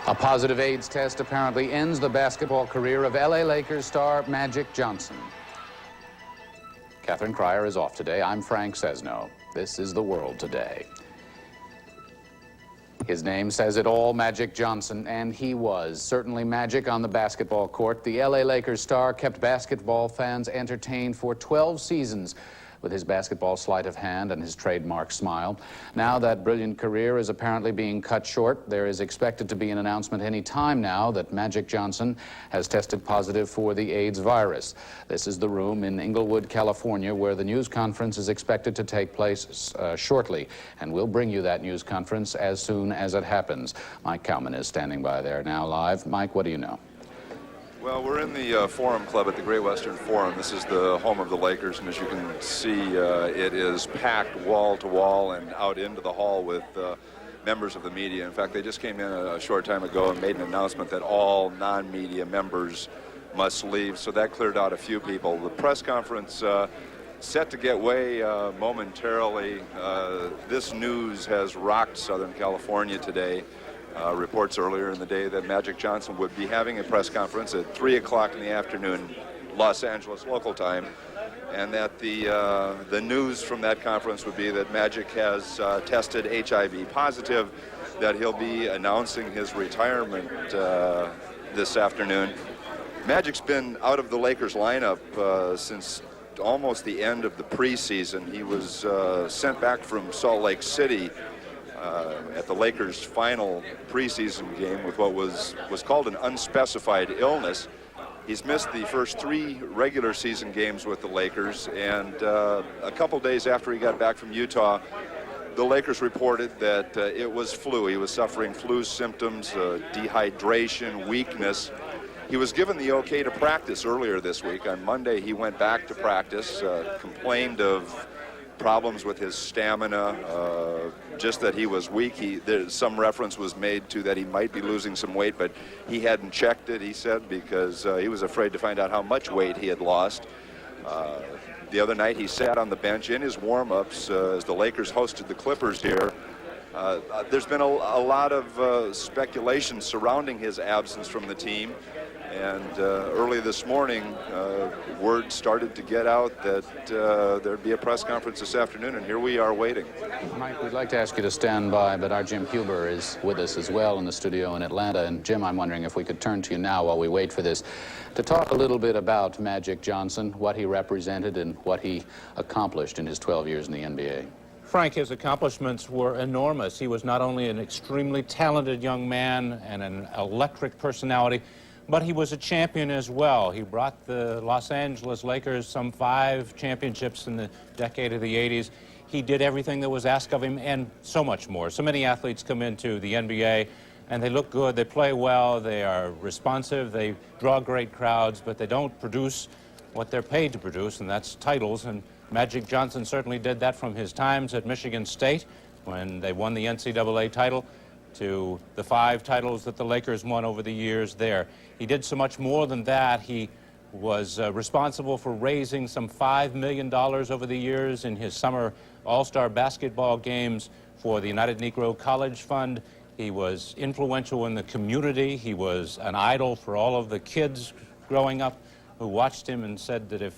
A positive AIDS test apparently ends the basketball career of LA Lakers star Magic Johnson. Catherine Cryer is off today. I'm Frank Sesno. This is The World Today. His name says it all, Magic Johnson, and he was certainly magic on the basketball court. The LA Lakers star kept basketball fans entertained for 12 seasons with his basketball sleight of hand and his trademark smile. Now that brilliant career is apparently being cut short. There is expected to be an announcement any time now that Magic Johnson has tested positive for the AIDS virus. This is the room in Inglewood, California, where the news conference is expected to take place shortly, and we'll bring you that news conference as soon as it happens. Mike Cowman is standing by there now live. Mike, what do you know? Well, we're in the Forum Club at the Great Western Forum. This is the home of the Lakers, and as you can see, it is packed wall to wall and out into the hall with members of the media. In fact, they just came in a short time ago and made an announcement that all non-media members must leave, so that cleared out a few people. The press conference set to get way momentarily. This news has rocked Southern California today. Reports earlier in the day that Magic Johnson would be having a press conference at 3 o'clock in the afternoon, Los Angeles local time, and that the news from that conference would be that Magic has tested HIV positive, that he'll be announcing his retirement this afternoon. Magic's been out of the Lakers lineup since almost the end of the preseason. He was sent back from Salt Lake City at the Lakers' final preseason game with what was called an unspecified illness. He's missed the first 3 regular season games with the Lakers, and a couple days after he got back from Utah, the Lakers reported that it was flu. He was suffering flu symptoms, dehydration, weakness. He was given the okay to practice earlier this week. On Monday, he went back to practice, complained of problems with his stamina, just that he was weak. Some reference was made to that he might be losing some weight, but he hadn't checked it, he said, because he was afraid to find out how much weight he had lost. The other night he sat on the bench in his warm-ups as the Lakers hosted the Clippers here. There's been a lot of speculation surrounding his absence from the team. And early this morning, word started to get out that there'd be a press conference this afternoon, and here we are waiting. Mike, we'd like to ask you to stand by, but our Jim Huber is with us as well in the studio in Atlanta. And Jim, I'm wondering if we could turn to you now while we wait for this to talk a little bit about Magic Johnson, what he represented and what he accomplished in his 12 years in the NBA. Frank, his accomplishments were enormous. He was not only an extremely talented young man and an electric personality, but he was a champion as well. He brought the Los Angeles Lakers some 5 championships in the decade of the 80s. He did everything that was asked of him and so much more. So many athletes come into the NBA and they look good, they play well, they are responsive, they draw great crowds, but they don't produce what they're paid to produce, and that's titles. And Magic Johnson certainly did that from his times at Michigan State when they won the NCAA title to the 5 titles that the Lakers won over the years there. He did so much more than that. He was responsible for raising some $5 million over the years in his summer All-Star basketball games for the United Negro College Fund. He was influential in the community. He was an idol for all of the kids growing up who watched him and said that if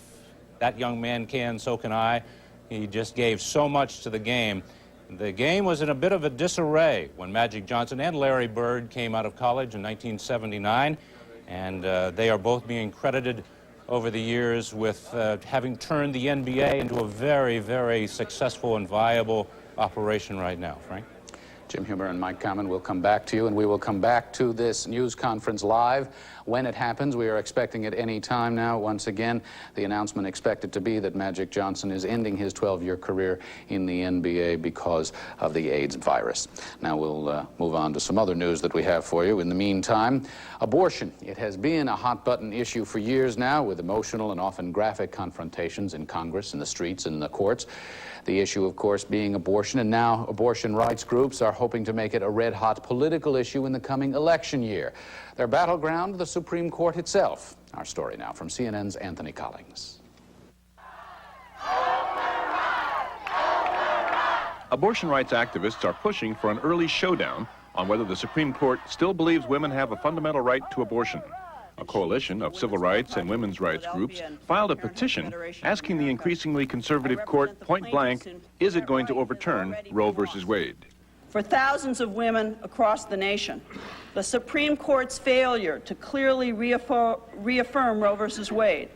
that young man can, so can I. He just gave so much to the game. The game was in a bit of a disarray when Magic Johnson and Larry Bird came out of college in 1979, and they are both being credited over the years with having turned the NBA into a very, very successful and viable operation right now. Frank? Jim Huber and Mike Cowman will come back to you, and we will come back to this news conference live when it happens. We are expecting it any time now. Once again, the announcement expected to be that Magic Johnson is ending his 12-year career in the NBA because of the AIDS virus. Now we'll move on to some other news that we have for you. In the meantime, abortion. It has been a hot-button issue for years now, with emotional and often graphic confrontations in Congress, in the streets, and in the courts. The issue, of course, being abortion, and now abortion rights groups are hoping to make it a red-hot political issue in the coming election year. Their battleground, the Supreme Court itself. Our story now from CNN's Anthony Collins. Abortion rights activists are pushing for an early showdown on whether the Supreme Court still believes women have a fundamental right to abortion. A coalition of civil rights and women's rights groups filed a petition asking the increasingly conservative court point blank, is it going to overturn Roe versus Wade? For thousands of women across the nation, the Supreme Court's failure to clearly reaffirm Roe versus Wade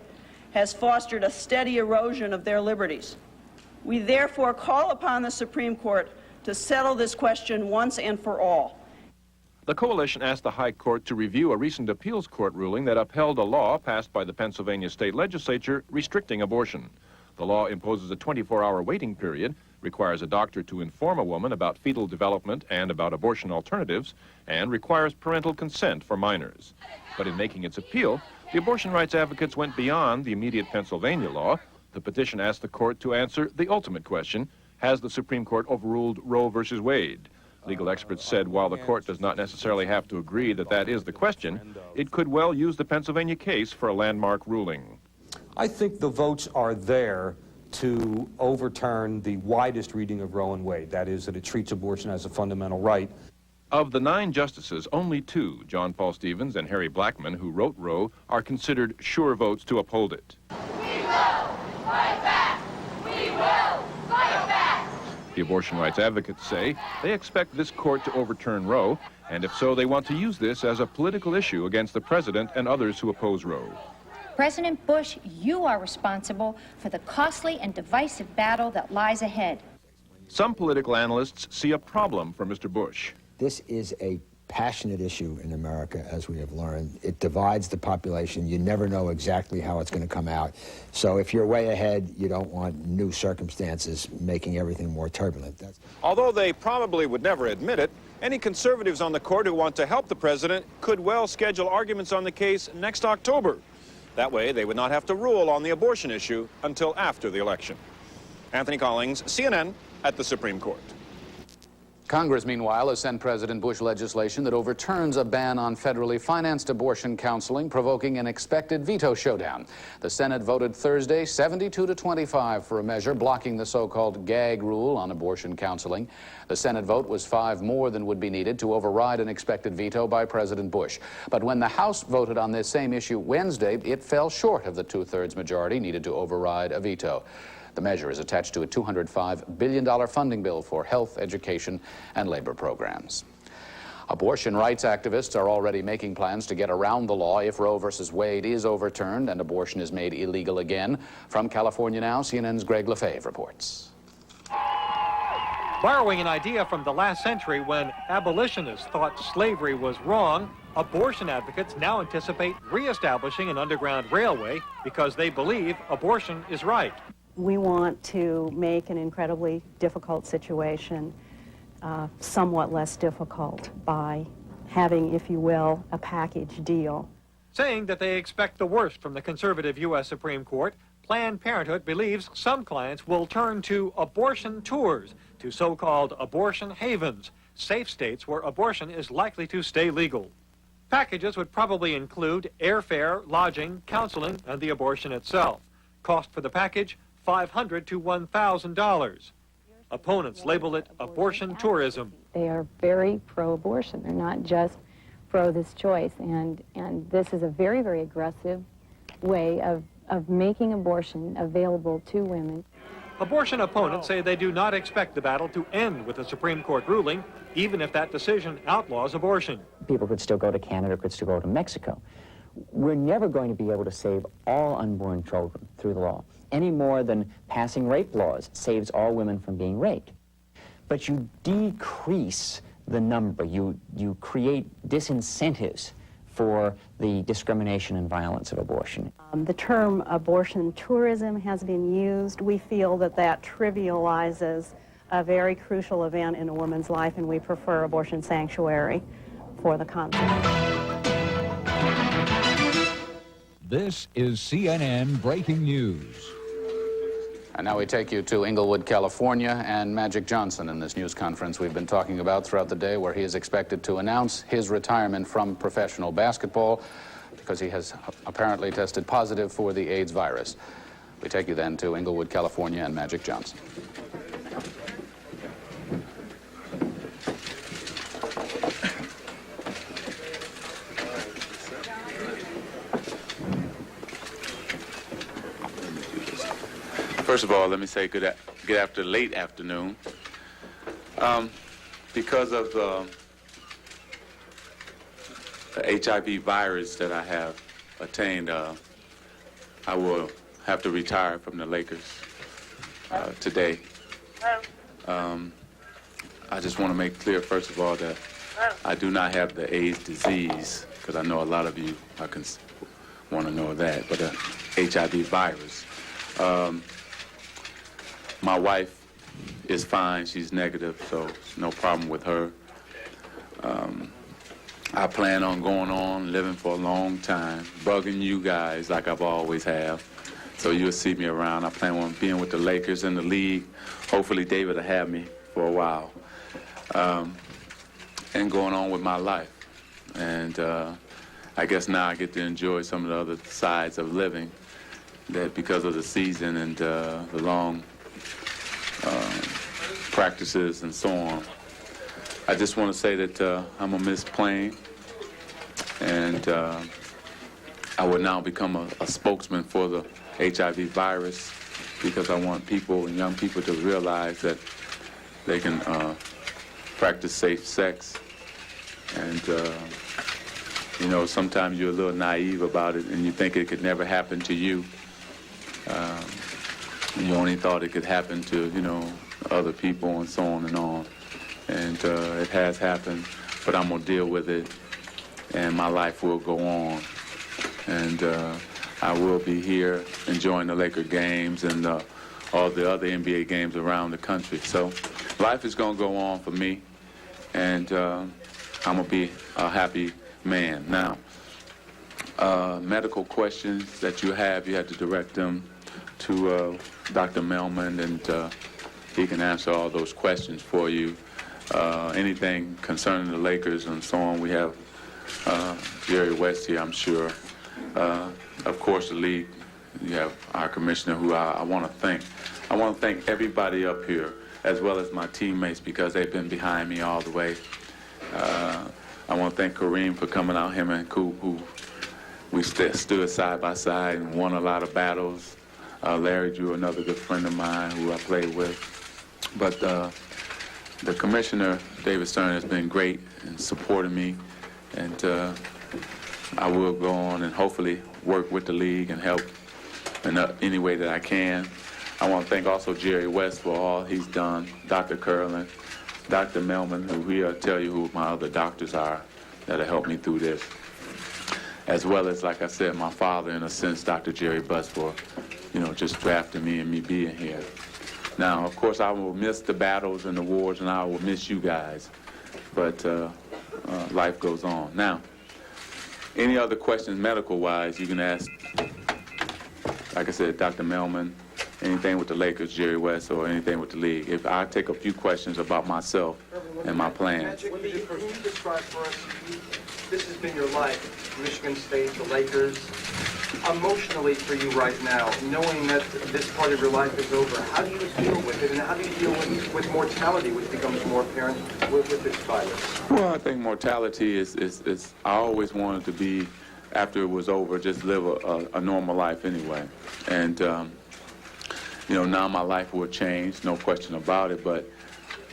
has fostered a steady erosion of their liberties. We therefore call upon the Supreme Court to settle this question once and for all. The coalition asked the High Court to review a recent appeals court ruling that upheld a law passed by the Pennsylvania state legislature restricting abortion. The law imposes a 24-hour waiting period, requires a doctor to inform a woman about fetal development and about abortion alternatives, and requires parental consent for minors. But in making its appeal, the abortion rights advocates went beyond the immediate Pennsylvania law. The petition asked the court to answer the ultimate question: has the Supreme Court overruled Roe versus Wade? Legal experts said while the court does not necessarily have to agree that that is the question, it could well use the Pennsylvania case for a landmark ruling. I think the votes are there to overturn the widest reading of Roe and Wade, that is, that it treats abortion as a fundamental right. Of the 9 justices, only 2, John Paul Stevens and Harry Blackmun, who wrote Roe, are considered sure votes to uphold it. We will fight back! We will fight back! The abortion rights advocates say they expect this court to overturn Roe, and if so, they want to use this as a political issue against the president and others who oppose Roe. President Bush, you are responsible for the costly and divisive battle that lies ahead. Some political analysts see a problem for Mr. Bush. This is a passionate issue in America, as we have learned. It divides the population. You never know exactly how it's going to come out. So if you're way ahead, you don't want new circumstances making everything more turbulent. Although they probably would never admit it, any conservatives on the court who want to help the president could well schedule arguments on the case next October. That way, they would not have to rule on the abortion issue until after the election. Anthony Collins, CNN, at the Supreme Court. Congress, meanwhile, has sent President Bush legislation that overturns a ban on federally financed abortion counseling, provoking an expected veto showdown. The Senate voted Thursday 72-25 for a measure blocking the so-called gag rule on abortion counseling. The Senate vote was 5 more than would be needed to override an expected veto by President Bush. But when the House voted on this same issue Wednesday, it fell short of the 2/3 majority needed to override a veto. The measure is attached to a $205 billion funding bill for health, education, and labor programs. Abortion rights activists are already making plans to get around the law if Roe versus Wade is overturned and abortion is made illegal again. From California now, CNN's Greg Lefebvre reports. Borrowing an idea from the last century when abolitionists thought slavery was wrong, abortion advocates now anticipate reestablishing an underground railway because they believe abortion is right. We want to make an incredibly difficult situation somewhat less difficult by having, if you will, a package deal. Saying that they expect the worst from the conservative U.S. Supreme Court, Planned Parenthood believes some clients will turn to abortion tours, to so-called abortion havens, safe states where abortion is likely to stay legal. Packages would probably include airfare, lodging, counseling, and the abortion itself. Cost for the package, $500 to $1,000. Opponents label it abortion tourism. They are very pro-abortion. They're not just pro this choice. And this is a very, very aggressive way of making abortion available to women. Abortion opponents say they do not expect the battle to end with a Supreme Court ruling, even if that decision outlaws abortion. People could still go to Canada, could still go to Mexico. We're never going to be able to save all unborn children through the law, any more than passing rape laws saves all women from being raped. But you decrease the number, you create disincentives for the discrimination and violence of abortion. The term abortion tourism has been used. We feel that that trivializes a very crucial event in a woman's life, and we prefer abortion sanctuary for the concept. This is CNN Breaking News. And now we take you to Inglewood, California, and Magic Johnson in this news conference we've been talking about throughout the day, where he is expected to announce his retirement from professional basketball because he has apparently tested positive for the AIDS virus. We take you then to Inglewood, California, and Magic Johnson. First of all, let me say good late afternoon. Because of the HIV virus that I have attained, I will have to retire from the Lakers today. I just want to make clear, first of all, that I do not have the AIDS disease, because I know a lot of you want to know that, but the HIV virus. My wife is fine. She's negative, so no problem with her. I plan on going on, living for a long time, bugging you guys like I've always have. So you'll see me around. I plan on being with the Lakers in the league. Hopefully David will have me for a while. And going on with my life. And I guess now I get to enjoy some of the other sides of living that because of the season and the long practices and so on. I just want to say that I'm going to miss playing, and I will now become a spokesman for the HIV virus because I want people and young people to realize that they can practice safe sex. And, you know, sometimes you're a little naive about it and you think it could never happen to you. You only thought it could happen to, you know, other people and so on and on. And it has happened, but I'm going to deal with it, and my life will go on. And I will be here enjoying the Laker games and all the other NBA games around the country. So life is going to go on for me, and I'm going to be a happy man. Now, medical questions that you have to direct them to Dr. Melman, and he can answer all those questions for you. Anything concerning the Lakers and so on, we have Jerry West here, I'm sure. Of course, the league, you have our commissioner, who I want to thank. I want to thank everybody up here, as well as my teammates, because they've been behind me all the way. I want to thank Kareem for coming out, him and Coop, who we stood side by side and won a lot of battles. Larry Drew, another good friend of mine who I played with. But the commissioner, David Stern, has been great in supporting me, and I will go on and hopefully work with the league and help in any way that I can. I want to thank also Jerry West for all he's done, Dr. Curlin, Dr. Melman, who he'll tell you who my other doctors are that have helped me through this, as well as, like I said, my father, in a sense, Dr. Jerry Buss, for, you know, just drafting me and me being here. Now, of course, I will miss the battles and the wars, and I will miss you guys, but life goes on. Now, any other questions medical-wise, you can ask, like I said, Dr. Melman, anything with the Lakers, Jerry West, or anything with the league. If I take a few questions about myself and my plans. Can you describe for us, this has been your life, Michigan State, the Lakers, emotionally for you right now, knowing that this part of your life is over, how do you deal with it, and how do you deal with mortality, which becomes more apparent with this virus? Well, I think mortality is I always wanted to be, after it was over, just live a normal life anyway. And, you know, now my life will change, no question about it, but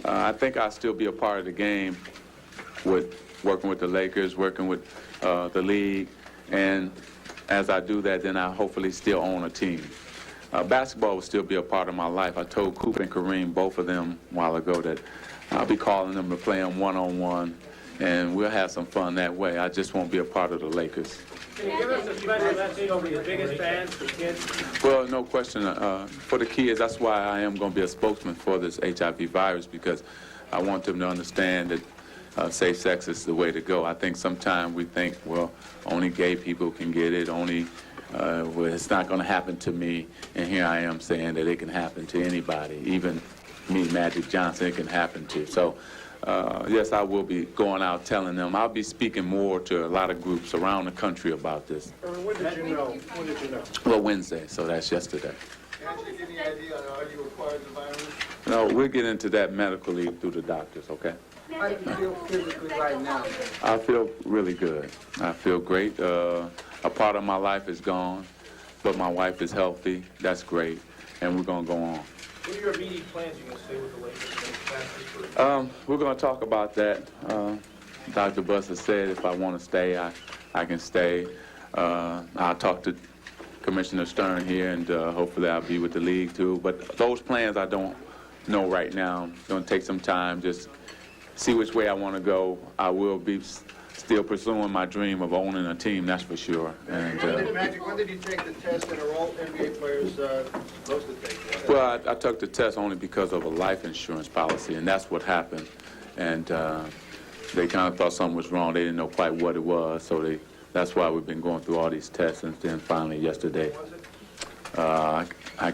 I think I'll still be a part of the game with working with the Lakers, working with the league, and as I do that, then I hopefully still own a team. Basketball will still be a part of my life. I told Coop and Kareem, both of them, a while ago, that I'll be calling them to play them one-on-one, and we'll have some fun that way. I just won't be a part of the Lakers. Can you give us a special message over your biggest fans, the kids? Well, no question. For the kids, that's why I am going to be a spokesman for this HIV virus, because I want them to understand that safe sex is the way to go. I think sometimes we think, well, only gay people can get it, only, well, it's not going to happen to me. And here I am saying that it can happen to anybody, even me, Magic Johnson, it can happen to. So, yes, I will be going out telling them. I'll be speaking more to a lot of groups around the country about this. When did you know? When did you know? Well, Wednesday, so that's yesterday. Can you give any idea on how you acquired the virus? No, we'll get into that medically through the doctors, okay? How do you feel physically right now? I feel really good. I feel great. A part of my life is gone, but my wife is healthy. That's great. and we're going to go on. What are your immediate plans? Are you going to stay with the Lakers? We're going to talk about that. Dr. Busser said if I want to stay, I can stay. I'll talk to Commissioner Stern here, and hopefully I'll be with the league too. But those plans I don't know right now. It's going to take some time, just see which way I want to go. I will be still pursuing my dream of owning a team, that's for sure. And, when did you take the test that are all NBA players supposed to take? Well, I took the test only because of a life insurance policy, and that's what happened. And they kind of thought something was wrong. They didn't know quite what it was, so that's why we've been going through all these tests. And then finally yesterday, I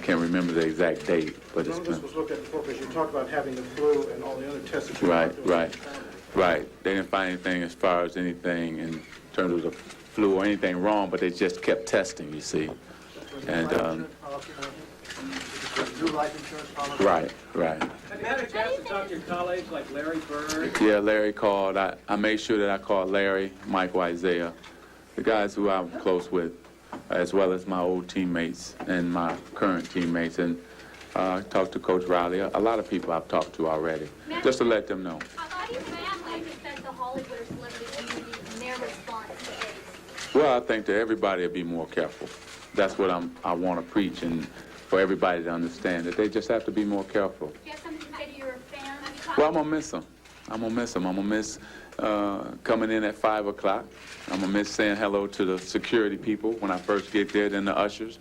can't remember the exact date, but it's been... This was looked at before because you talked about having the flu and all the other tests that you Right. They didn't find anything as far as anything in terms of the flu or anything wrong, but they just kept testing, you see. And new life insurance policy? Right. Have you had a chance to talk to your colleagues like Larry Bird? Yeah, Larry called. I made sure that I called Larry, Michael, Isaiah, the guys who I'm close with, as well as my old teammates and my current teammates. And I talked to Coach Riley. A lot of people I've talked to already, just to let them know. How do you family defend the Hollywood or celebrity community in their response to AIDS? Well, I think that everybody will be more careful. That's what I want to preach, and for everybody to understand that they just have to be more careful. Do you have something to say to your fans? Well, I'm going to miss them. I'm going to miss coming in at 5 o'clock. I'm going to miss saying hello to the security people when I first get there, then the ushers.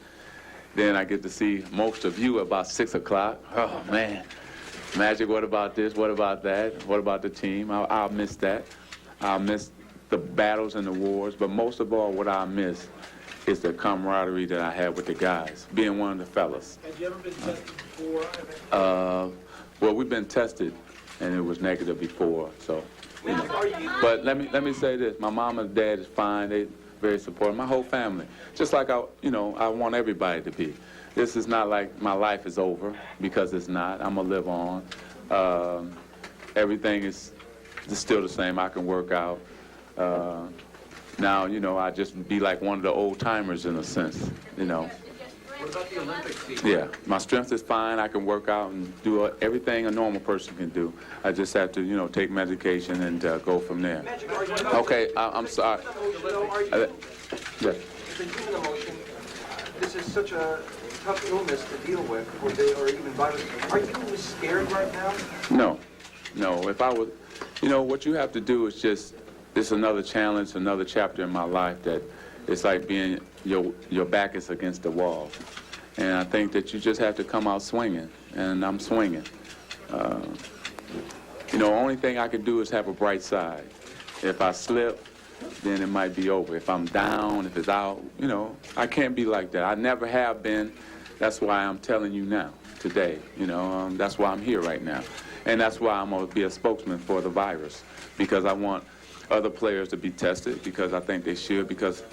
Then I get to see most of you about 6 o'clock. Oh, man. Magic, what about this? What about that? What about the team? I'll miss that. I'll miss the battles and the wars. But most of all, what I'll miss is the camaraderie that I had with the guys, being one of the fellas. Have you ever been tested before? Well, we've been tested, and it was negative before, so. But let me say this. My mom and dad is fine. They very supportive. My whole family. Just like I want everybody to be. This is not like my life is over, because it's not. I'm going to live on. Everything is still the same. I can work out. Now, I just be like one of the old timers in a sense, What about the Olympics? Yeah, my strength is fine. I can work out and do everything a normal person can do. I just have to, take medication and go from there. Okay, I'm sorry. Yeah. It's a human emotion. This is such a tough illness to deal with, or even virus. Are you scared right now? No. If I was, what you have to do is it's another challenge, another chapter in my life that it's like being, your back is against the wall. And I think that you just have to come out swinging, and I'm swinging. Only thing I can do is have a bright side. If I slip, then it might be over. If I'm down, if it's out, I can't be like that. I never have been. That's why I'm telling you now, today. That's why I'm here right now. And that's why I'm going to be a spokesman for the virus, because I want other players to be tested, because I think they should, because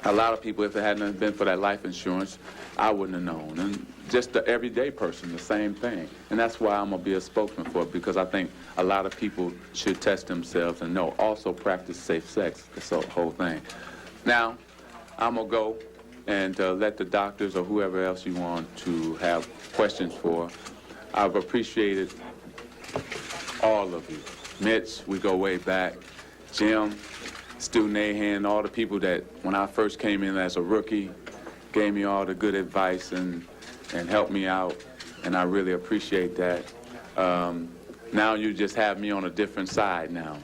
a lot of people, if it hadn't been for that life insurance, I wouldn't have known. And just the everyday person, the same thing. And that's why I'm going to be a spokesman for it, because I think a lot of people should test themselves and know. Also practice safe sex, the whole thing. Now, I'm going to go and let the doctors or whoever else you want to have questions for. I've appreciated all of you. Mitch, we go way back. Jim, Stu Nahan, all the people that, when I first came in as a rookie, gave me all the good advice and helped me out, and I really appreciate that. Now you just have me on a different side now.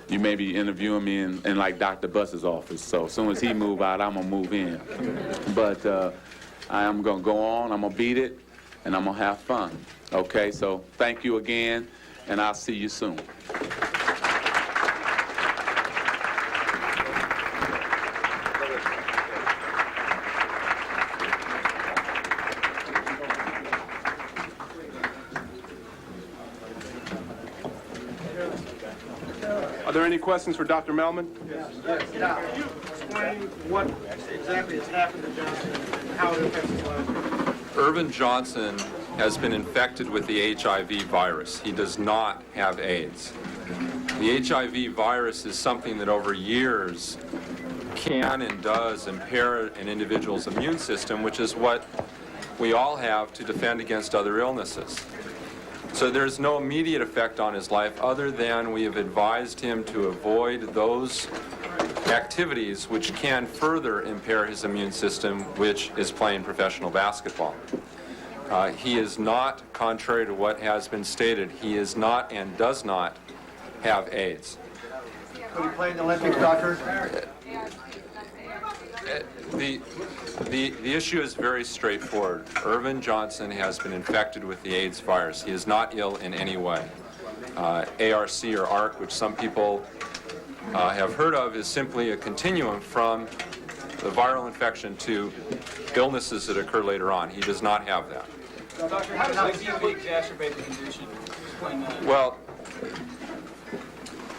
You may be interviewing me in like Dr. Buss's office, so as soon as he move out, I'm going to move in. But I am going to go on, I'm going to beat it, and I'm going to have fun. Okay, so thank you again, and I'll see you soon. Are there any questions for Dr. Melman? Yes. Can you explain what exactly has happened to Johnson and how it affects his life? Irvin Johnson has been infected with the HIV virus. He does not have AIDS. The HIV virus is something that over years can and does impair an individual's immune system, which is what we all have to defend against other illnesses. So there's no immediate effect on his life other than we have advised him to avoid those activities which can further impair his immune system, which is playing professional basketball. He is not, contrary to what has been stated, he is not and does not have AIDS. Will you play in the Olympics, doctor? The issue is very straightforward. Irvin Johnson has been infected with the AIDS virus. He is not ill in any way. ARC or ARC, which some people have heard of, is simply a continuum from the viral infection to illnesses that occur later on. He does not have that. Now, doctor, how does HIV exacerbate the condition? Explain that. Well,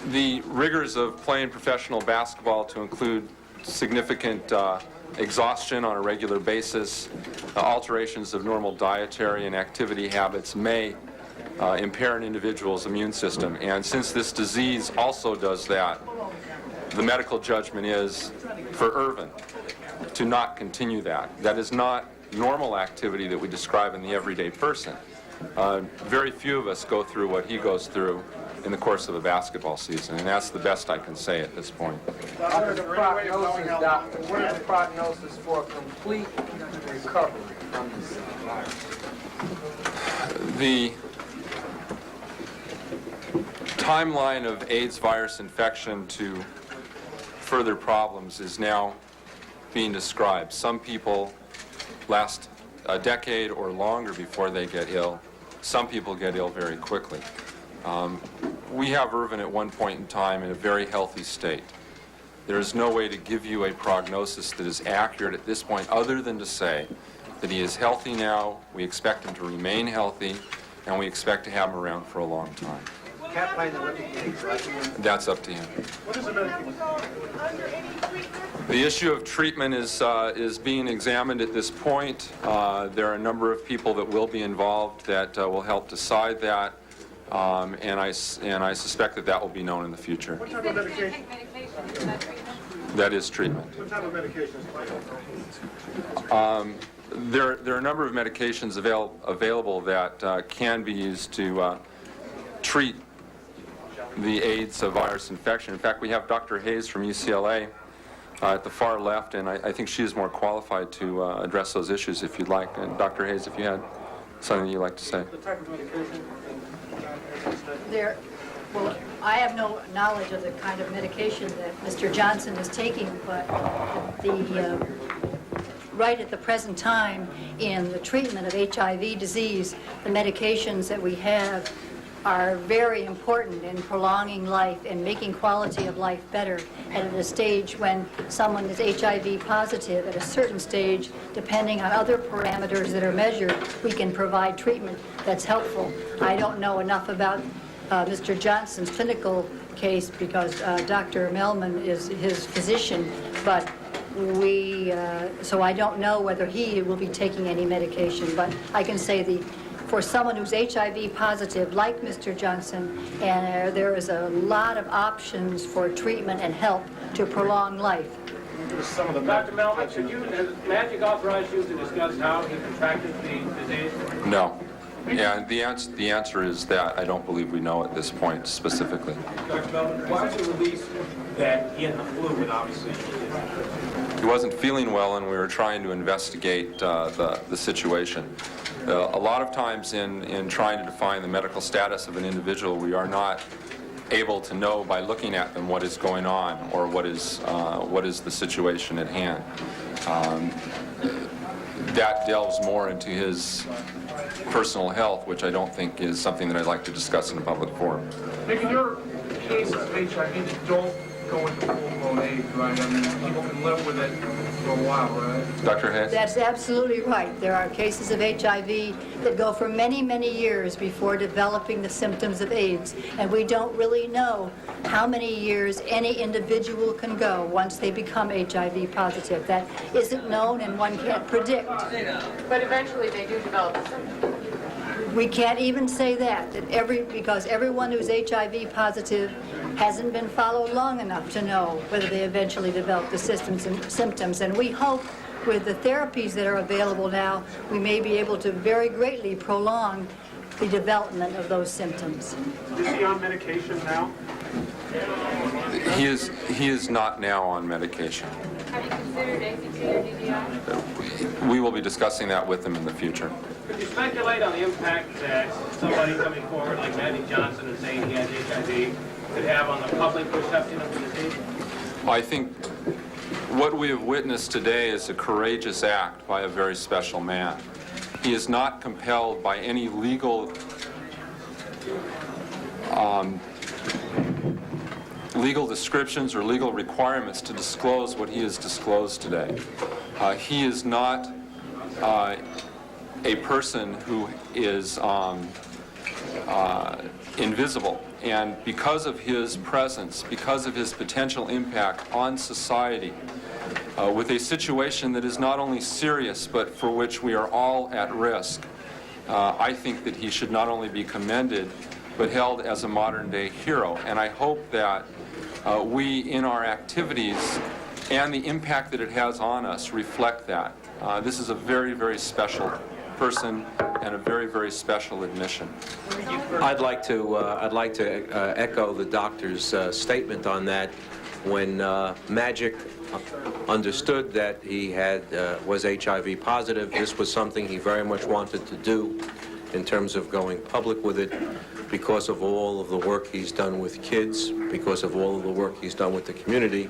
the rigors of playing professional basketball to include significant exhaustion on a regular basis, alterations of normal dietary and activity habits may impair an individual's immune system. And since this disease also does that, the medical judgment is for Irvin to not continue that. That is not normal activity that we describe in the everyday person. Very few of us go through what he goes through in the course of a basketball season, and that's the best I can say at this point. What is the prognosis, doctor? What is the prognosis for a complete recovery from this virus? The timeline of AIDS virus infection to further problems is now being described. Some people last a decade or longer before they get ill. Some people get ill very quickly. We have Irvin at one point in time in a very healthy state. There is no way to give you a prognosis that is accurate at this point other than to say that he is healthy now, we expect him to remain healthy, and we expect to have him around for a long time. Can't play in the Olympic Games, right? That's up to him. The issue of treatment is being examined at this point. There are a number of people that will be involved that will help decide that, and I suspect that will be known in the future. What type of medication? That is treatment. What type of medication is There are a number of medications available that can be used to treat the AIDS virus infection. In fact, we have Dr. Hayes from UCLA at the far left, and I think she is more qualified to address those issues if you'd like. And Dr. Hayes, if you had something you'd like to say. the type of medication? Well, I have no knowledge of the kind of medication that Mr. Johnson is taking, but right at the present time in the treatment of HIV disease, the medications that we have are very important in prolonging life and making quality of life better. And at a stage when someone is HIV positive, at a certain stage, depending on other parameters that are measured, we can provide treatment that's helpful. I don't know enough about Mr. Johnson's clinical case because Dr. Melman is his physician, but so I don't know whether he will be taking any medication, but I can say for someone who's HIV positive, like Mr. Johnson, and there is a lot of options for treatment and help to prolong life. Some of the Dr. Melvin, has Magic authorized you to discuss how he contracted the disease? No. Yeah, the answer is that I don't believe we know at this point specifically. Dr. Melvin, why was it released that he had the flu when obviously He wasn't feeling well, and we were trying to investigate the situation. A lot of times in trying to define the medical status of an individual, we are not able to know by looking at them what is going on or what is the situation at hand. That delves more into his personal health, which I don't think is something that I'd like to discuss in a public forum. Nick, in your cases of HIV that don't go into full-blown AIDS, right? I mean, people can live with it for a while, right? Dr. Hayes? That's absolutely right. There are cases of HIV that go for many, many years before developing the symptoms of AIDS, and we don't really know how many years any individual can go once they become HIV positive. That isn't known and one can't predict. But eventually they do develop the symptoms. We can't even say that because everyone who's HIV positive hasn't been followed long enough to know whether they eventually develop the symptoms, and we hope with the therapies that are available now, we may be able to very greatly prolong the development of those symptoms. Is he on medication now? He is not now on medication. Have you considered ACT or DDI? We will be discussing that with him in the future. Could you speculate on the impact that somebody coming forward like Magic Johnson and saying he has HIV could have on the public perception of the disease? I think what we have witnessed today is a courageous act by a very special man. He is not compelled by any legal descriptions or legal requirements to disclose what he has disclosed today. He is not a person who is invisible, and because of his presence, because of his potential impact on society, with a situation that is not only serious but for which we are all at risk, I think that he should not only be commended but held as a modern-day hero. And I hope that we, in our activities and the impact that it has on us, reflect that. This is a very, very special person and a very, very special admission. I'd like to echo the doctor's statement on that. When Magic understood that he was HIV positive, this was something he very much wanted to do in terms of going public with it, because of all of the work he's done with kids, because of all of the work he's done with the community,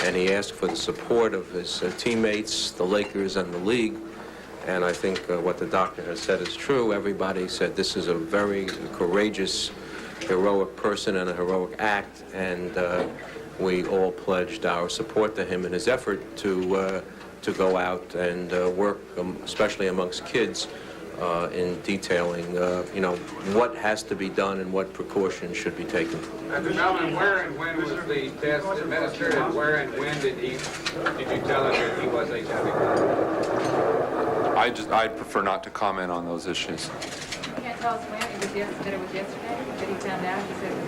and he asked for the support of his teammates, the Lakers, and the league. And I think what the doctor has said is true. Everybody said this is a very courageous, heroic person and a heroic act, and we all pledged our support to him in his effort to go out and work, especially amongst kids, in detailing, what has to be done and what precautions should be taken. Dr. Melvin, where and when was the test administered, and where and when did you tell him that he was HIV? I prefer not to comment on those issues. You can't tell us when it was yesterday, that he found out? He said it was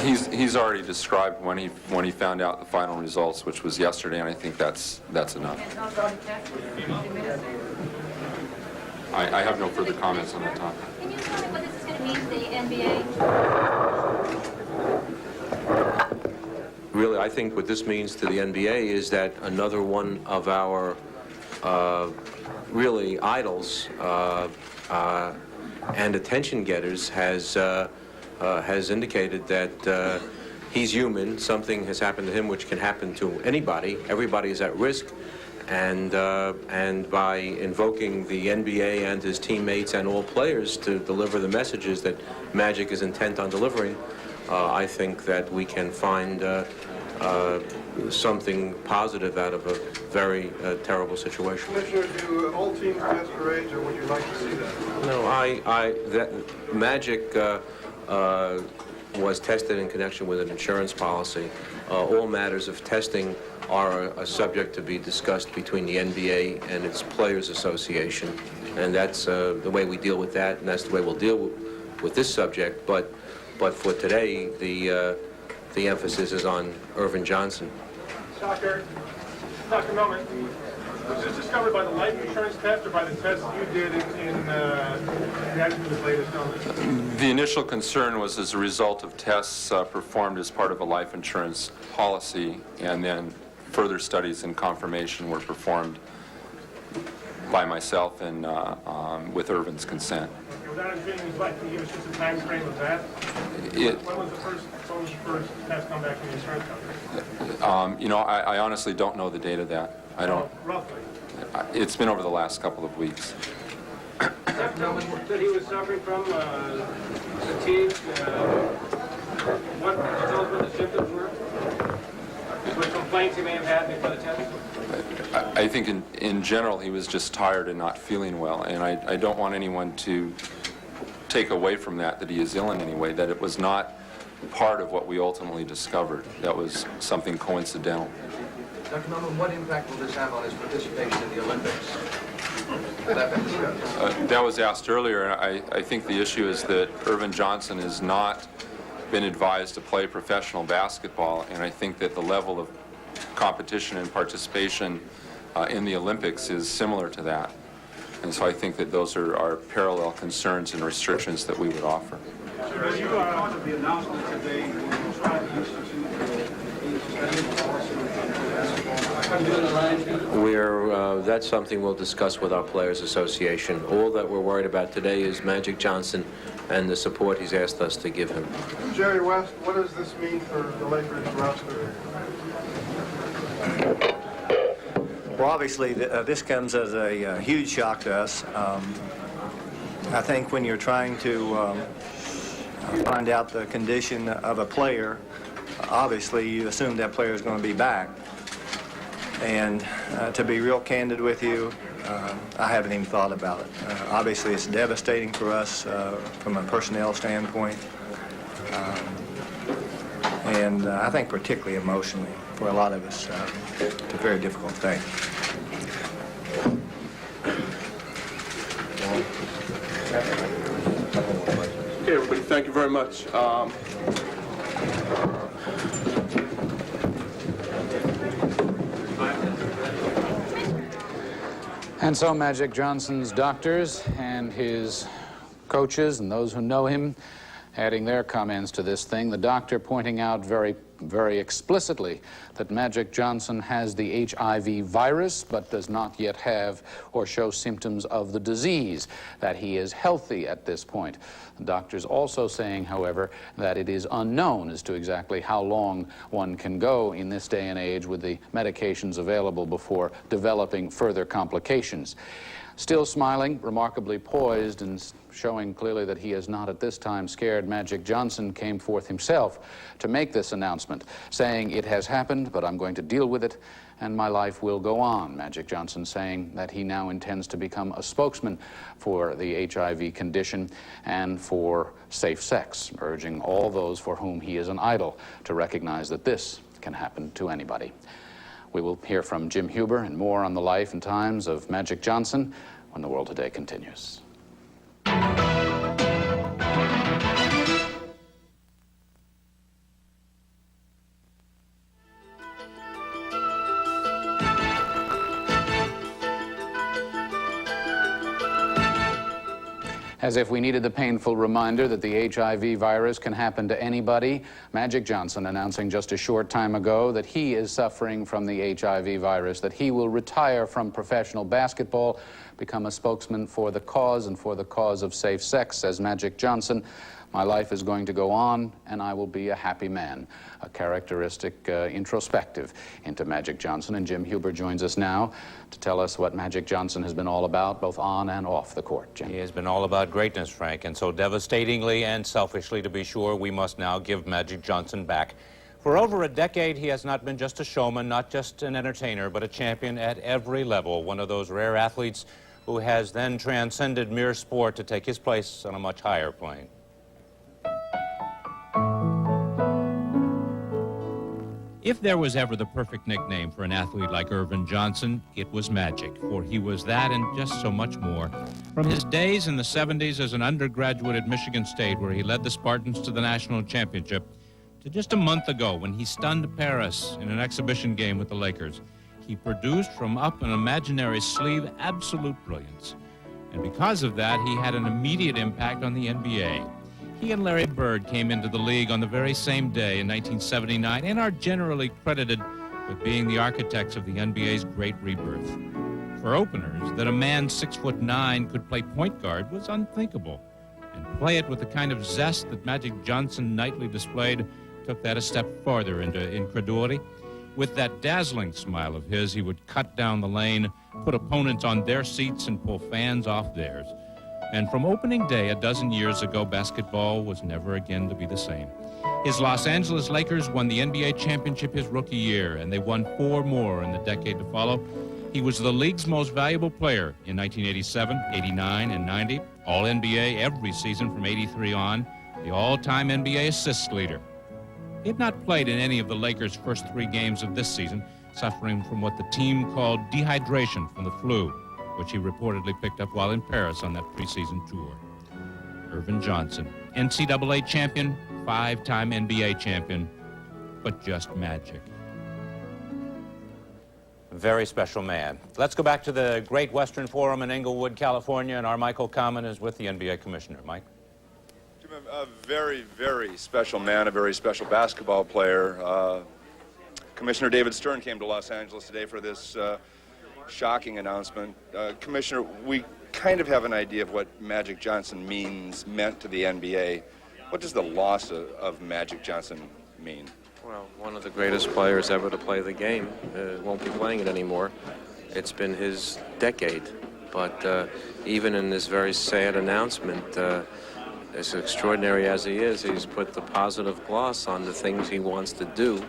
yesterday? He's already described when he found out the final results, which was yesterday, and I think that's enough. You can't tell us all the tests were administered? I have no further comments on that topic. Can you tell me what this is going to mean to the NBA? Really, I think what this means to the NBA is that another one of our really idols and attention getters has indicated that he's human. Something has happened to him which can happen to anybody. Everybody is at risk. And by invoking the NBA and his teammates and all players to deliver the messages that Magic is intent on delivering, I think that we can find something positive out of a very terrible situation. Commissioner, do all teams test for AIDS, or would you like to see that? No, Magic was tested in connection with an insurance policy. All matters of testing are a subject to be discussed between the NBA and its Players Association, and that's the way we deal with that, and that's the way we'll deal with this subject. But for today, the emphasis is on Irvin Johnson. Dr. Melman, was this discovered by the life insurance test or by the test you did in reaction to his latest illness? The initial concern was as a result of tests performed as part of a life insurance policy, and then further studies and confirmation were performed by myself and with Irvin's consent. Without admitting his life, can you give us just a time frame of that? When was the first test come back from the insurance company? I honestly don't know the date of that. I don't. Roughly. It's been over the last couple of weeks. Symptoms that he was suffering from, fatigue, what the symptoms were? What complaints he may have had before the test? I think in general he was just tired and not feeling well, and I don't want anyone to take away from that he is ill in any way, that it was not part of what we ultimately discovered. That was something coincidental. Dr. Melman, what impact will this have on his participation in the Olympics? That was asked earlier. I think the issue is that Irvin Johnson has not been advised to play professional basketball, and I think that the level of competition and participation in the Olympics is similar to that. And so I think that those are parallel concerns and restrictions that we would offer. As you are out of the announcement today, you will try to institute That's something we'll discuss with our Players Association. All that we're worried about today is Magic Johnson and the support he's asked us to give him. Jerry West, what does this mean for the Lakers roster? Well, obviously, this comes as a huge shock to us. I think when you're trying to find out the condition of a player, obviously you assume that player is going to be back. And to be real candid with you, I haven't even thought about it. Obviously, it's devastating for us from a personnel standpoint. And I think particularly emotionally, for a lot of us, it's a very difficult thing. Okay, everybody, thank you very much. And so Magic Johnson's doctors and his coaches and those who know him adding their comments to this thing. The doctor pointing out very explicitly that Magic Johnson has the HIV virus but does not yet have or show symptoms of the disease, that he is healthy at this point. The doctor's also saying, however, that it is unknown as to exactly how long one can go in this day and age with the medications available before developing further complications. Still smiling, remarkably poised, and showing clearly that he is not at this time scared, Magic Johnson came forth himself to make this announcement, saying, "It has happened, but I'm going to deal with it, and my life will go on." Magic Johnson saying that he now intends to become a spokesman for the HIV condition and for safe sex, urging all those for whom he is an idol to recognize that this can happen to anybody. We will hear from Jim Huber and more on the life and times of Magic Johnson when The World Today continues. As if we needed the painful reminder that the HIV virus can happen to anybody, Magic Johnson announcing just a short time ago that he is suffering from the HIV virus, that he will retire from professional basketball, become a spokesman for the cause and for the cause of safe sex. Says Magic Johnson, "My life is going to go on, and I will be a happy man." A characteristic introspective into Magic Johnson. And Jim Huber joins us now to tell us what Magic Johnson has been all about, both on and off the court. Jim. He has been all about greatness, Frank, and so devastatingly and selfishly, to be sure, we must now give Magic Johnson back. For over a decade, he has not been just a showman, not just an entertainer, but a champion at every level, one of those rare athletes who has then transcended mere sport to take his place on a much higher plane. If there was ever the perfect nickname for an athlete like Irvin Johnson, it was Magic, for he was that and just so much more. From his days in the 70s as an undergraduate at Michigan State, where he led the Spartans to the national championship, to just a month ago when he stunned Paris in an exhibition game with the Lakers, he produced from up an imaginary sleeve absolute brilliance. And because of that, he had an immediate impact on the NBA. He and Larry Bird came into the league on the very same day in 1979 and are generally credited with being the architects of the NBA's great rebirth. For openers, that a man 6'9" could play point guard was unthinkable, and play it with the kind of zest that Magic Johnson nightly displayed took that a step farther into incredulity. With that dazzling smile of his, he would cut down the lane, put opponents on their seats, and pull fans off theirs. And from opening day a dozen years ago, basketball was never again to be the same. His Los Angeles Lakers won the NBA championship his rookie year, and they won 4 more in the decade to follow. He was the league's most valuable player in 1987, 89, and 90, All-NBA every season from 83 on, the all-time NBA assists leader. He had not played in any of the Lakers' first 3 games of this season, suffering from what the team called dehydration from the flu, which he reportedly picked up while in Paris on that preseason tour. Irvin Johnson, NCAA champion, 5-time NBA champion, but just Magic. very special man. Let's go back to the Great Western Forum in Inglewood, California, and our Michael Kamen is with the NBA Commissioner. Mike? A very, very special man, a very special basketball player. Commissioner David Stern came to Los Angeles today for this shocking announcement. Commissioner, we kind of have an idea of what Magic Johnson meant to the NBA. What does the loss of Magic Johnson mean? Well, one of the greatest players ever to play the game won't be playing it anymore. It's been his decade. But even in this very sad announcement, as extraordinary as he is, he's put the positive gloss on the things he wants to do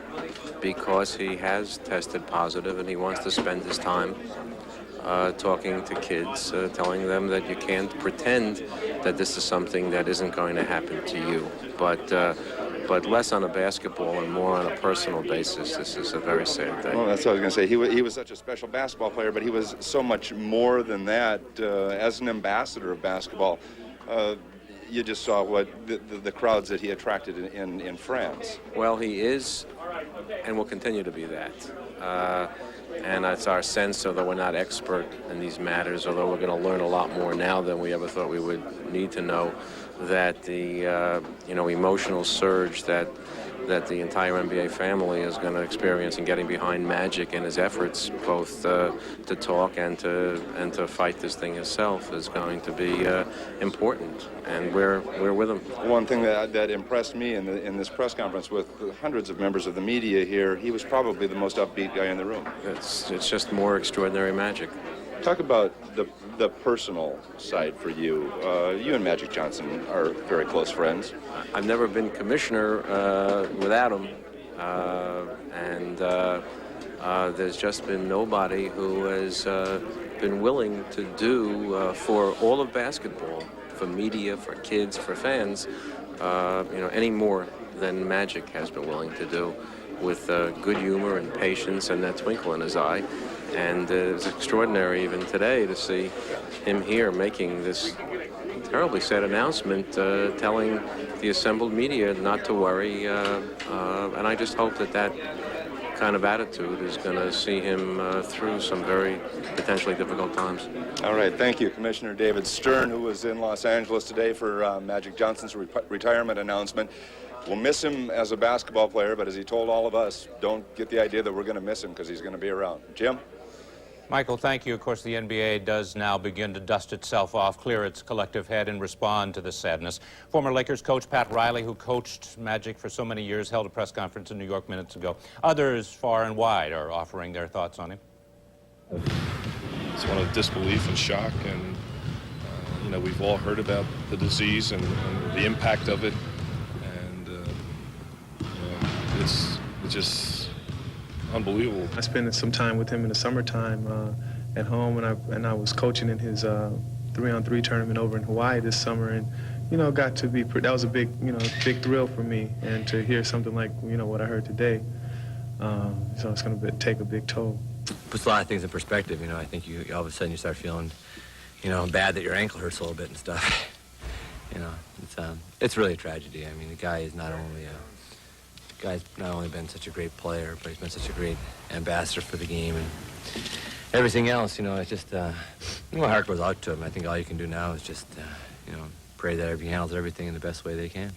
because he has tested positive and he wants to spend his time talking to kids, telling them that you can't pretend that this is something that isn't going to happen to you. But less on a basketball and more on a personal basis. This is a very sad thing. Well, that's what I was going to say. He was such a special basketball player, but he was so much more than that. As an ambassador of basketball, you just saw what the crowds that he attracted in France. Well, he is and will continue to be that. And it's our sense, although we're not expert in these matters, although we're going to learn a lot more now than we ever thought we would need to know, that the emotional surge that the entire NBA family is going to experience in getting behind Magic and his efforts, both to talk and to fight this thing itself, is going to be important, and we're with him. One thing that impressed me in this press conference with hundreds of members of the media here, he was probably the most upbeat guy in the room. It's just more extraordinary Magic. Talk about the personal side for you. You and Magic Johnson are very close friends. I've never been commissioner without him, and there's just been nobody who has been willing to do for all of basketball, for media, for kids, for fans, any more than Magic has been willing to do, with good humor and patience and that twinkle in his eye. And it's extraordinary even today to see him here making this terribly sad announcement, telling the assembled media not to worry. And I just hope that kind of attitude is going to see him through some very potentially difficult times. All right, thank you, Commissioner David Stern, who was in Los Angeles today for Magic Johnson's retirement announcement. We'll miss him as a basketball player, but as he told all of us, don't get the idea that we're going to miss him because he's going to be around. Jim? Michael, thank you. Of course, the NBA does now begin to dust itself off, clear its collective head, and respond to this sadness. Former Lakers coach Pat Riley, who coached Magic for so many years, held a press conference in New York minutes ago. Others far and wide are offering their thoughts on him. It's one of disbelief and shock, and we've all heard about the disease and the impact of it, and it's just unbelievable. I spent some time with him in the summertime at home, and I was coaching in his 3-on-3 tournament over in Hawaii this summer, and got to be that was a big big thrill for me, and to hear something like what I heard today, so it's going to take a big toll. Puts a lot of things in perspective. I think you all of a sudden you start feeling bad that your ankle hurts a little bit and stuff. It's really a tragedy. I mean, the guy is not only guy's not only been such a great player, but he's been such a great ambassador for the game and everything else. It's just my heart goes out to him. I think all you can do now is just pray that he handles everything in the best way they can.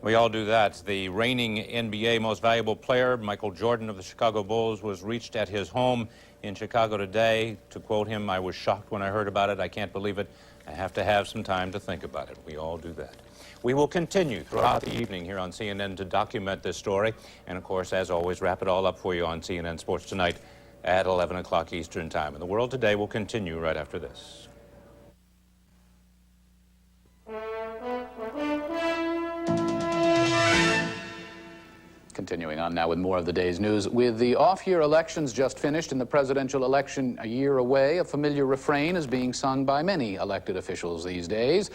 We all do that. The reigning NBA most valuable player, Michael Jordan of the Chicago Bulls, was reached at his home in Chicago today. To quote him, "I was shocked when I heard about it. I can't believe it. I have to have some time to think about it." We all do that. We will continue throughout the evening here on CNN to document this story, and of course, as always, wrap it all up for you on CNN Sports Tonight at 11 o'clock Eastern Time. And the World Today will continue right after this. Continuing on now with more of the day's news. With the off-year elections just finished and the presidential election a year away, a familiar refrain is being sung by many elected officials these days.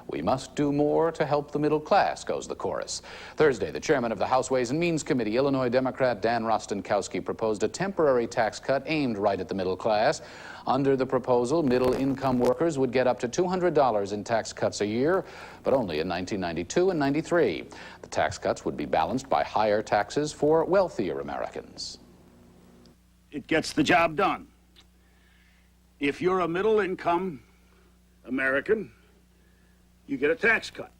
"We must do more to help the middle class," goes the chorus. Thursday, the chairman of the House Ways and Means Committee, Illinois Democrat Dan Rostenkowski, proposed a temporary tax cut aimed right at the middle class. Under the proposal, middle-income workers would get up to $200 in tax cuts a year, but only in 1992 and 93. The tax cuts would be balanced by higher taxes for wealthier Americans. it gets the job done. If you're a middle-income American, you get a tax cut.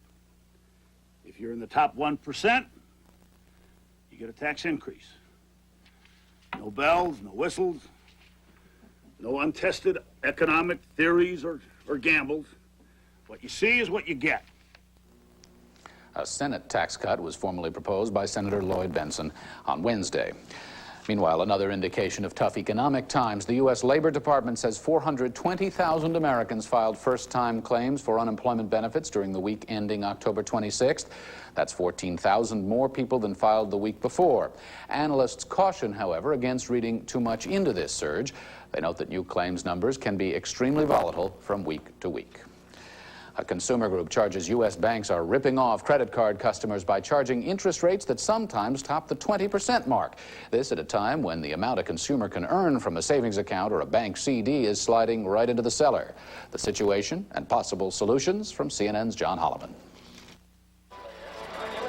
If you're in the top 1%, you get a tax increase. No bells, no whistles, no untested economic theories or gambles. What you see is what you get. A Senate tax cut was formally proposed by Senator Lloyd Bentsen on Wednesday. Meanwhile, another indication of tough economic times. The U.S. Labor Department says 420,000 Americans filed first-time claims for unemployment benefits during the week ending October 26th. That's 14,000 more people than filed the week before. Analysts caution, however, against reading too much into this surge. They note that new claims numbers can be extremely volatile from week to week. A consumer group charges U.S. banks are ripping off credit card customers by charging interest rates that sometimes top the 20% mark. This at a time when the amount a consumer can earn from a savings account or a bank CD is sliding right into the cellar. The situation and possible solutions from CNN's John Holliman.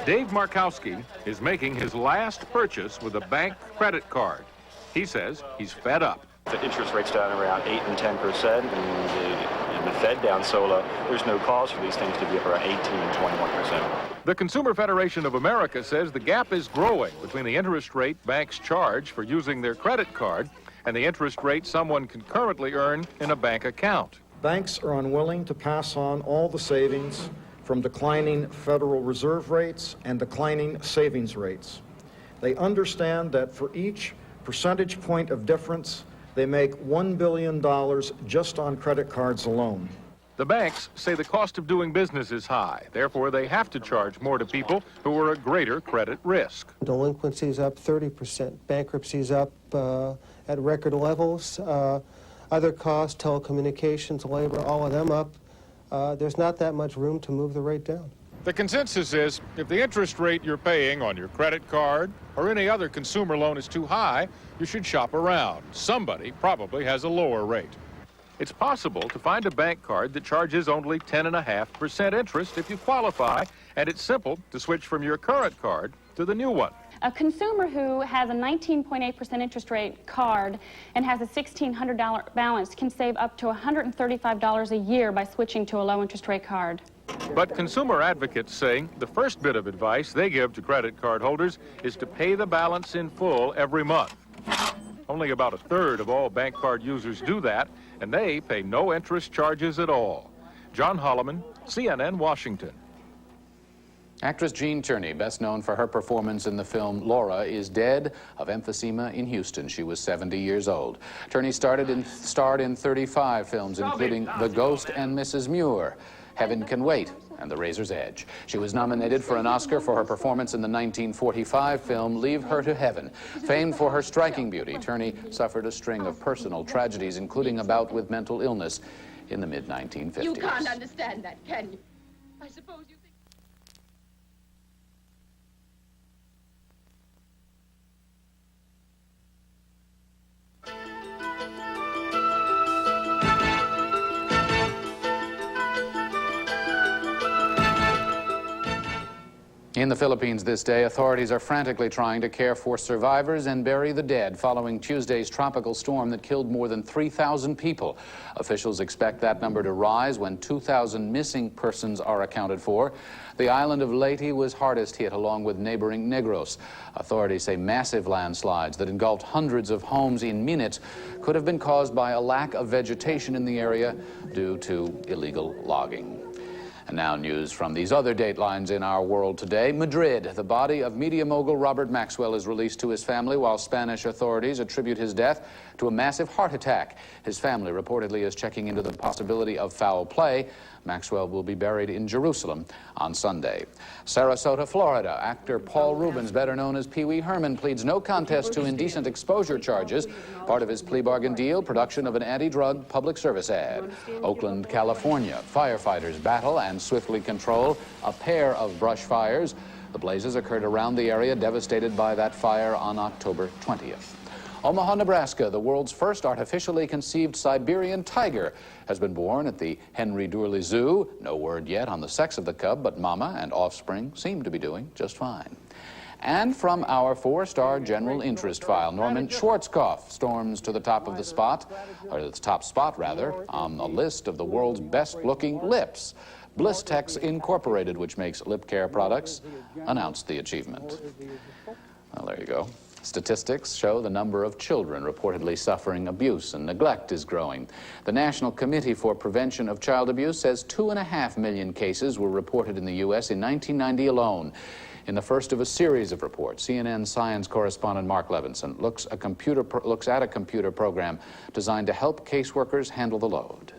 Dave Markowski is making his last purchase with a bank credit card. He says he's fed up. The interest rate's down around 8 and 10%, and the Fed down so low, there's no cause for these things to be up around 18 and 21%. The Consumer Federation of America says the gap is growing between the interest rate banks charge for using their credit card and the interest rate someone can currently earn in a bank account. Banks are unwilling to pass on all the savings from declining Federal Reserve rates and declining savings rates. They understand that for each percentage point of difference, they make $1 billion just on credit cards alone. The banks say the cost of doing business is high. Therefore, they have to charge more to people who are at greater credit risk. Delinquencies up 30%, bankruptcies up at record levels, other costs, telecommunications, labor, all of them up. There's not that much room to move the rate down. The consensus is if the interest rate you're paying on your credit card or any other consumer loan is too high, you should shop around. Somebody probably has a lower rate. It's possible to find a bank card that charges only 10.5% interest if you qualify, and it's simple to switch from your current card to the new one. A consumer who has a 19.8% interest rate card and has a $1,600 balance can save up to $135 a year by switching to a low interest rate card. But consumer advocates say the first bit of advice they give to credit card holders is to pay the balance in full every month. Only about a third of all bank card users do that, and they pay no interest charges at all. John Holliman, CNN, Washington. Actress Jean Tierney, best known for her performance in the film Laura, is dead of emphysema in Houston. She was 70 years old. Tierney starred in 35 films, including The Ghost and Mrs. Muir, Heaven Can Wait, and The Razor's Edge. She was nominated for an Oscar for her performance in the 1945 film Leave Her to Heaven. Famed for her striking beauty, Tierney suffered a string of personal tragedies, including a bout with mental illness in the mid-1950s. You can't understand that, can you? I suppose you think... In the Philippines this day, authorities are frantically trying to care for survivors and bury the dead following Tuesday's tropical storm that killed more than 3,000 people. Officials expect that number to rise when 2,000 missing persons are accounted for. The island of Leyte was hardest hit, along with neighboring Negros. Authorities say massive landslides that engulfed hundreds of homes in minutes could have been caused by a lack of vegetation in the area due to illegal logging. And now news from these other datelines in our world today. Madrid, the body of media mogul Robert Maxwell is released to his family, while Spanish authorities attribute his death to a massive heart attack. His family reportedly is checking into the possibility of foul play. Maxwell will be buried in Jerusalem on Sunday. Sarasota, Florida, actor Paul Rubens, better known as Pee Wee Herman, pleads no contest to indecent exposure charges. Part of his plea bargain deal, production of an anti-drug public service ad. Oakland, California, firefighters battle and swiftly control a pair of brush fires. The blazes occurred around the area devastated by that fire on October 20th. Omaha, Nebraska, the world's first artificially conceived Siberian tiger has been born at the Henry Doorly Zoo. No word yet on the sex of the cub, but mama and offspring seem to be doing just fine. And from our four-star general interest file, Norman Schwarzkopf storms to the top of the spot, or the top spot rather, on the list of the world's best-looking lips. Blistex Incorporated, which makes lip care products, announced the achievement. Well, there you go. Statistics show the number of children reportedly suffering abuse and neglect is growing. The National Committee for Prevention of Child Abuse says 2.5 million cases were reported in the U.S. in 1990 alone. In the first of a series of reports, CNN science correspondent Mark Levinson looks at a computer program designed to help caseworkers handle the load.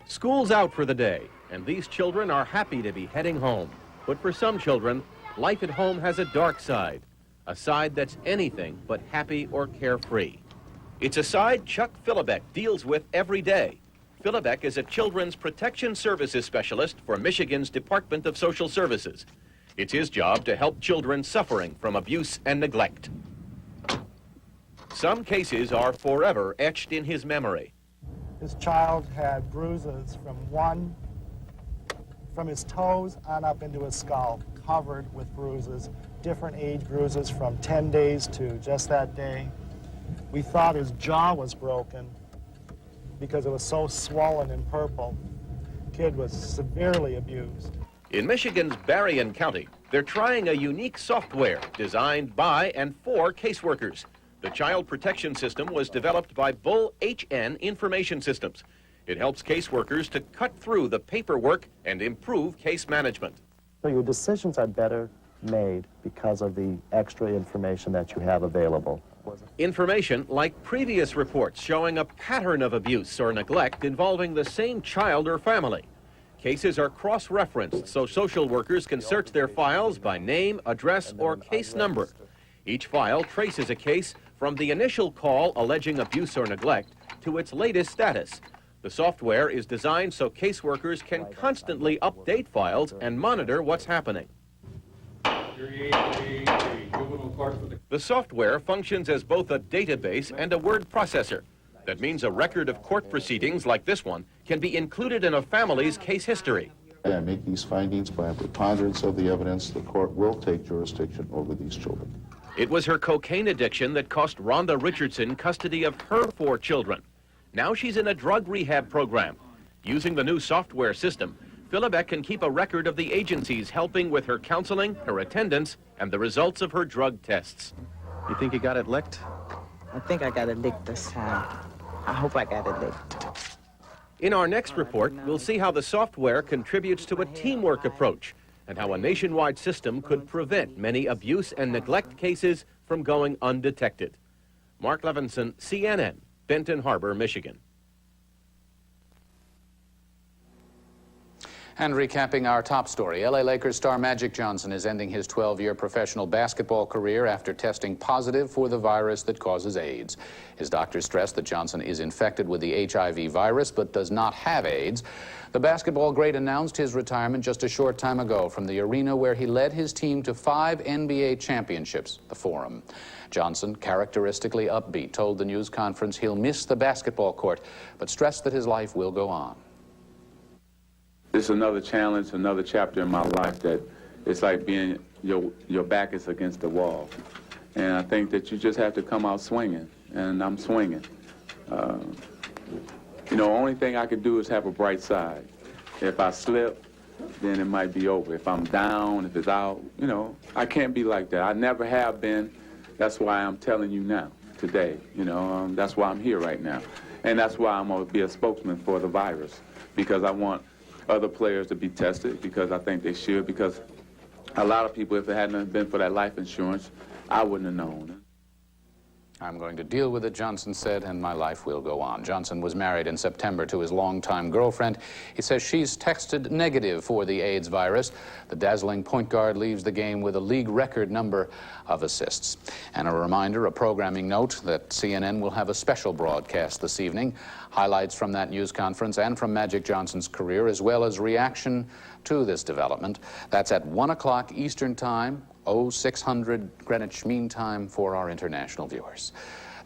School's out for the day, and these children are happy to be heading home. But for some children, life at home has a dark side, a side that's anything but happy or carefree. It's a side Chuck Philibek deals with every day. Philibek is a Children's Protection Services Specialist for Michigan's Department of Social Services. It's his job to help children suffering from abuse and neglect. Some cases are forever etched in his memory. This child had bruises from his toes on up into his skull, covered with bruises, different age bruises from 10 days to just that day. We thought his jaw was broken because it was so swollen and purple. Kid was severely abused. In Michigan's Berrien County, they're trying a unique software designed by and for caseworkers. The child protection system was developed by Bull HN Information Systems. It helps caseworkers to cut through the paperwork and improve case management. So your decisions are better made because of the extra information that you have available. Information like previous reports showing a pattern of abuse or neglect involving the same child or family. Cases are cross-referenced so social workers can search their files by name, address, or case number. Each file traces a case from the initial call alleging abuse or neglect to its latest status. The software is designed so caseworkers can constantly update files and monitor what's happening. The software functions as both a database and a word processor. That means a record of court proceedings like this one can be included in a family's case history. I make these findings by a preponderance of the evidence. The court will take jurisdiction over these children. It was her cocaine addiction that cost Rhonda Richardson custody of her 4 children. Now she's in a drug rehab program. Using the new software system, Philibek can keep a record of the agencies helping with her counseling, her attendance, and the results of her drug tests. You think you got it licked? I think I got it licked this time. I hope I got it licked. In our next report, we'll see how the software contributes to a teamwork approach and how a nationwide system could prevent many abuse and neglect cases from going undetected. Mark Levinson, CNN, Benton Harbor, Michigan. And recapping our top story, LA Lakers star Magic Johnson is ending his 12-year professional basketball career after testing positive for the virus that causes AIDS. His doctors stress that Johnson is infected with the HIV virus but does not have AIDS. The basketball great announced his retirement just a short time ago from the arena where he led his team to 5 NBA championships, the Forum. Johnson, characteristically upbeat, told the news conference he'll miss the basketball court, but stressed that his life will go on. It's another challenge, another chapter in my life that it's like being, your back is against the wall. And I think that you just have to come out swinging, and I'm swinging. You know, only thing I can do is have a bright side. If I slip, then it might be over. If I'm down, if it's out, you know, I can't be like that. I never have been. That's why I'm telling you now, today, you know, that's why I'm here right now. And that's why I'm going to be a spokesman for the virus, because I want other players to be tested, because I think they should, because a lot of people, if it hadn't been for that life insurance, I wouldn't have known. I'm going to deal with it, Johnson said, and my life will go on. Johnson was married in September to his longtime girlfriend. He says she's tested negative for the AIDS virus. The dazzling point guard leaves the game with a league record number of assists. And a reminder, a programming note, that CNN will have a special broadcast this evening. Highlights from that news conference and from Magic Johnson's career, as well as reaction to this development. That's at 1 o'clock Eastern Time, 0600 Greenwich Mean Time for our international viewers.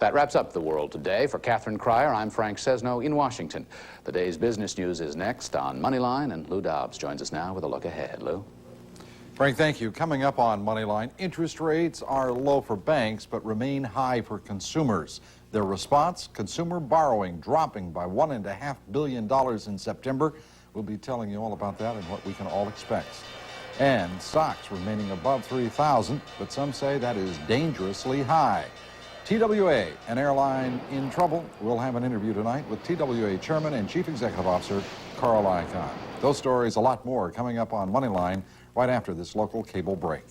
That wraps up the world today. For Catherine Cryer, I'm Frank Sesno in Washington. The day's business news is next on Moneyline, and Lou Dobbs joins us now with a look ahead. Lou? Frank, thank you. Coming up on Moneyline, interest rates are low for banks but remain high for consumers. Their response, consumer borrowing dropping by $1.5 billion in September. We'll be telling you all about that and what we can all expect. And stocks remaining above 3,000, but some say that is dangerously high. TWA, an airline in trouble. We'll have an interview tonight with TWA Chairman and Chief Executive Officer Carl Icahn. Those stories, a lot more, coming up on Moneyline right after this local cable break.